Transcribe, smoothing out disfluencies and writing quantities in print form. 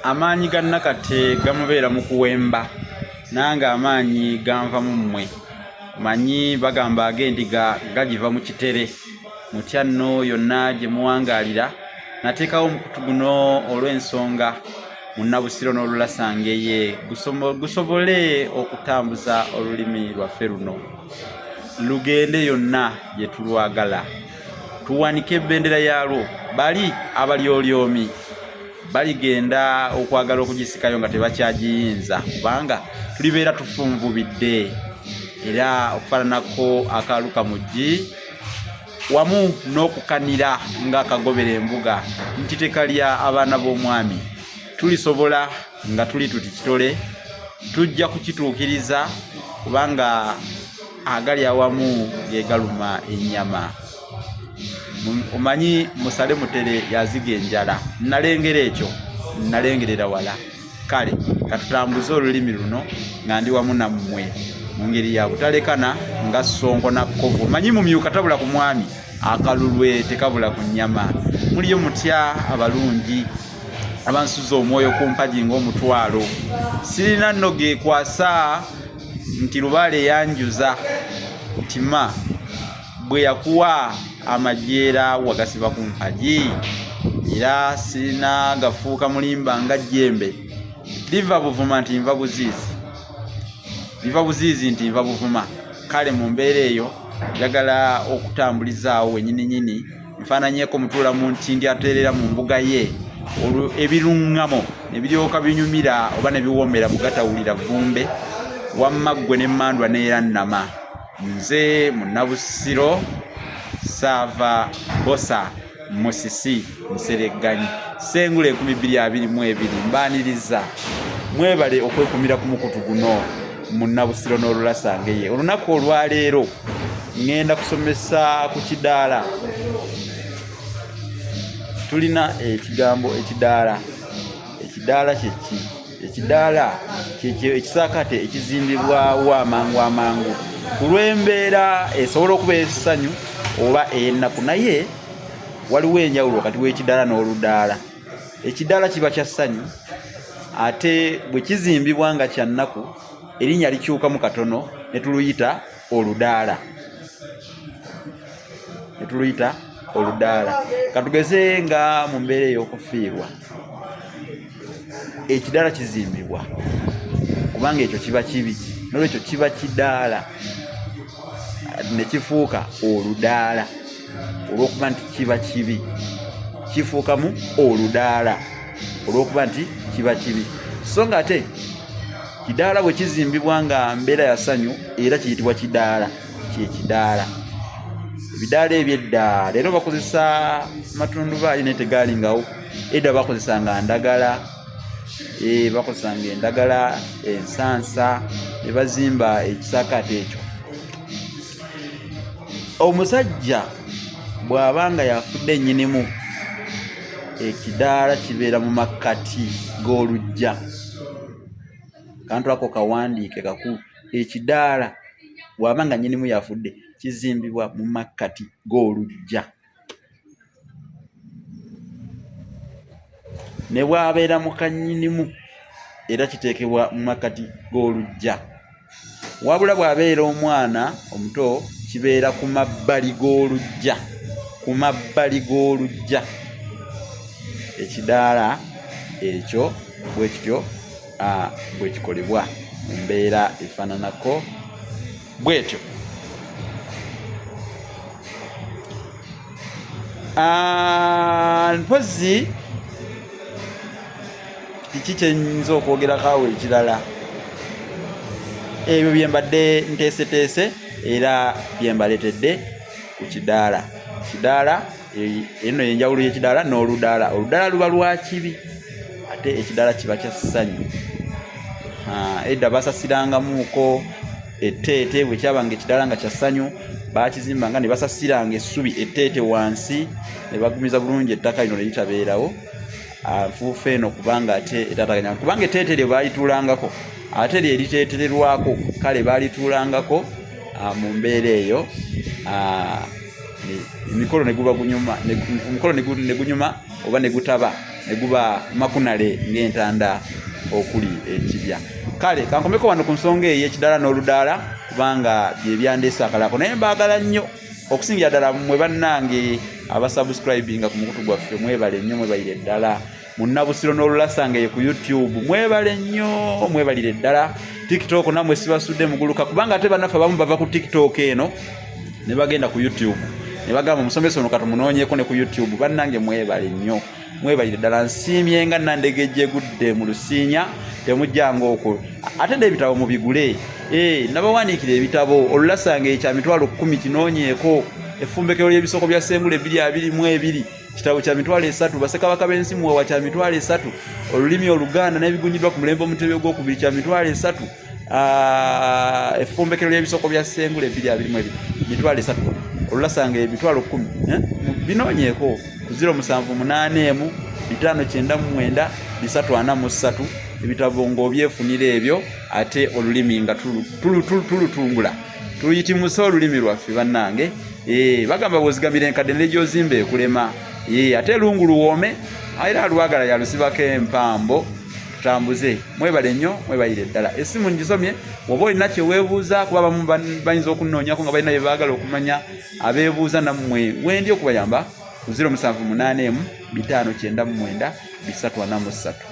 amaanyi ga Nakate gamubeera mu kuwemba nange amaanyi ganva mu mmwe. Manyi bagamba ag'endiga gagiva mu kitere. Mutya nno yonna gye muwangaalira nateekawo omukutu guno olw'ensonga Munnabusiro n'Olulasangeye gusobole okutambuza olulimi lwaffe luno lugende yonna gye tulwagala. Tuwanike ebendera yaalwo bali abalyolyomi baligenda okwagala okugisikayo nga tebakyagiyinza kubanga tulibeera tufunvubidde era okufaananako akaluka muggi wamu n'okukanira ng'akagobera embuga nti tekalya abaana b'omwami. Tulisobola nga tuli tuti kitole tujja kukituukiriza kubanga agali awamu ge galuma ennyama. Omanyi musale mutere yaziga enjala. Nalengera ekyo, nalengerera wala. Kale katutambuze olulimi luno nga ndi wamu nammwe mu ngeri ya butalekana nga Ssonko na Kkovu. Manyi mumyuka tabula ku mwami, akalulwe tekabula ku nnyama. Muliyo mutya abalungi abansuza omwoyo ku mpagi ng'omutwalo. Sirina nno geekwasa nti Lubaale yanjuza ntima bwe yakuwa amajeera wagasiba ku mpagi era sirina gafuuka mulimba nga jjembe liva buvuma nti nva buziizi, liva buziizi nti nva buvuma. Kale mu mbeera eyo njagala okutambulizaawo wennyininyini nfaananyeko mutuula mu ntindi ateerera mu mbuga ye ebiruŋŋamo ne biryoka binyumira oba ne biwoomera bugatawulira vumbe wamma ggwe n'emmandwa n'era nnama. Nze Munnabusiro Saava Bosa Musisi Nseregganyi Ssengule 2022 mbaaniriza mwebale okwekumira ku mukutu guno Munnabusiro n'Olulasangeye. Olunaku olwaleero ngenda kusomesa ku kidaala. Tulina ekigambo ekidaala. Ekidaala kyeki? Ekidaala kyekyo ekisaakate ekizimbibwawo amangu ku lw'embeera esobola okuba essanyu oba ey'ennaku. Naye waliwo enjawulo wakati w'ekidaala n'oludaala. Ekidaala kiba kya ssanyu ate bwe kizimbibwa nga kya nnaku erinnya likyukamu katono ne tuluyita oludaala. Katugeze nga mu mbeera ey'okufiirwa ekidaala kizimbibwa kubanga ekyo kiba kibi, n'olwekyo kiba kidaala ne kifuuka oludaala. Olw'okuba nti kiba kibi kifuukamu oludaala olw'okuba nti kiba kibi. So nga ate kidaala bwe kizimbibwa nga mbeera ya ssanyu era kiyitibwa kidaala, kyekidaala. Ebidaala eby'edda leero bakozesa matundubaali naye tegaalingawo. Edda bakozesanga ndagala, bakozesanga endagala, ensansa ne bazimba ekisaakaate ekyo. Omusajja bw'abanga yafudde nnyinimu ekidaala kibeera mu makkati g'oluggya. Kantu ako kawandiike kakulu. Ekidaala bw'abanga nnyinimu yafudde kizimbibwa mu makkati g'oluggya. Ne bw'abeera mu kannyinimu era kiteekebwa mu makkati g'oluggya. Wabula bw'abeera omwana omuto kibeera ku mabbali g'oluggya. Ku mabbali g'oluggya. Ekidaala ekyo bwe kityo bwe kikolebwa mu mbeera efaananako bw'etyo. Mpozi kiki kye nnyinza okwogerako awo ekirala? Ebyo bye mbadde nteeseteese era bye mbaleetedde ku kidaala. Kidaala eno y'enjawulo y'ekidaala n'oludaala. Oludaala luba lwa kibi ate ekidaala kiba kya ssanyu. Edda basasirangamuuko etteete bwe kyabanga ekidaala nga kya ssanyu baakizimbanga ne basasiranga essubi etteete wansi ne bagumiza bulungi ettaka lino ne litabeerawo. Nfuufu eno kubanga ate etataganya kubanga etteete lye baalituulangako ate lye liteetererwako kale baalituulangako mu mbeera eyo emikolo ne guba gunyuma, omukolo ne gunyuma oba ne gutaba ne guba makunale ng'entanda okuli ekibya. Kale kankomeko wano ku nsonga ey'ekidala n'oludaala kubanga bye byandeesa akalako, naye mbaagala nnyo okusingira ddala mmwe bannange abasubscribinga ku mukutu gwaffe, mwebale nnyo, mwebalire ddala. Munnabusiro n'olulasangeye ku YouTube, mwebale nnyo, mwebalire ddala. TikTok namwe sibasudde muguluka kubanga ate bannaffe abamu bava ku TikTok eno ne bagenda ku YouTube ne bagamba musomesa ono katumunoonyeeko ne ku YouTube. Bannange mwebale nnyo, mwebalire ddala. Nsiimye nga Nandegejje gudde mu Lusiinya, temujjanga okwo. Ate n'ebitabo mubigule. Nabawandiikira ebitabo, olulasange ekya mitwalo 10 kinoonyeeko, effumbekero ly'ebisoko bya Ssengule 222, kitabo kya mitwalo 3, Bassekabaka b'ensi muwawa kya mitwalo 3, olulimi Oluganda n'ebigunyiddwa ku mulembe omutebe gw'okubiri kya mitwalo 3, effumbekero ly'ebisoko bya Ssengule 222, mitwalo 3, olulasange emitwalo 10. Binoonyeeko ku 078 599 343, ebitabo ng'obyefunira ebyo, ate olulimi nga tulutungula tuluyitimusa olulimi lwaffe bannange. Bagamba bw'ozigamira enkadde ne gy'ozimba ekulema. Ate lungu luwoome era alwagala yalusibako empambo. Tutambuze. Mwebale nnyo, mwebalire ddala. Essimu ngisomye oba olina kye weebuuza, kuba abamu bayinza okunnoonyako nga balina bye baagala okumanya. Abeebuuza nammwe wendi okubayamba ku 078 599 343.